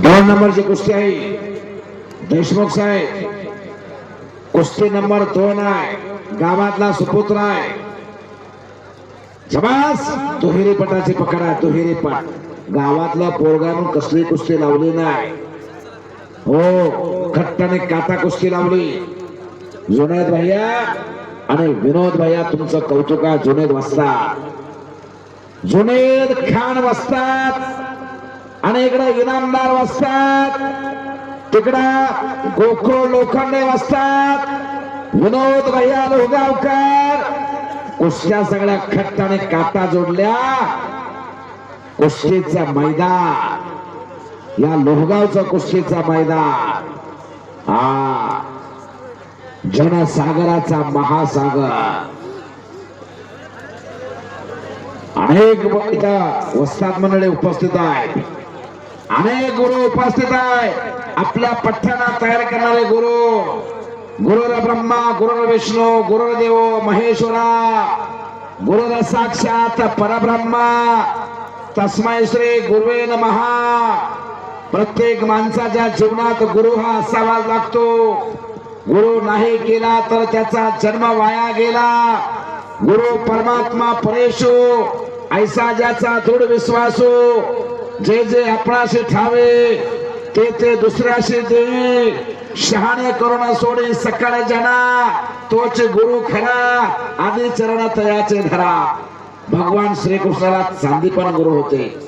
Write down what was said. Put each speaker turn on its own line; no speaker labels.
दोन नंबरची कुस्ती आहे देशमुख साहेब. कुस्ती नंबर 2 आहे. गावातला सुपुत्र आहे. जबास दुहेरी पटाची पकड आहे. दुहेरी पट. गावातला पोरगानं कसली कुस्ती लावली नाही. हो खट्टाने काटा कुस्ती लावली. जुनेद भैया आणि विनोद भैया तुमचं कौतुक आहे. जुनेद वस्ताद, जुनेद खान वस्ताद आणि इकडे इनामदार वस्ताद, तिकडं गोखो लोखंडे वस्ताद, विनोद भैया लोहगावकर. कुस्त्या सगळ्या खट्टाने काटा जोडल्या. कुस्तीचं मैदान, या लोहगावचं कुस्तीचं मैदान हा जनसागराचा महासागर. अनेक इथं वस्ताद मंडळी उपस्थित आहेत. अनेक गुरु उपस्थित आहे. आपल्या पठ्ठ्यांना तयार करणारे गुरु, गुरुर ब्रह्मा गुरुर विष्णू गुरुर्देव महेश्वरा गुरुर साक्षात परब्रह्मा तस्मै श्री गुरुवे नमः. प्रत्येक माणसाच्या जीवनात गुरु हा असावाच लागतो. गुरु नाही केला तर त्याचा जन्म वाया गेला. गुरु परमात्मा परेशो ऐसा ज्याचा दृढ विश्वासो. जे जे आपणाशी ठावे ते ते दुसऱ्याशी देई. शहाणे करून सोडी सकाळ जना तोच गुरु खरा. आदी चरण तयाचे धरा. भगवान श्रीकृष्णाला चांदी पण गुरु होते.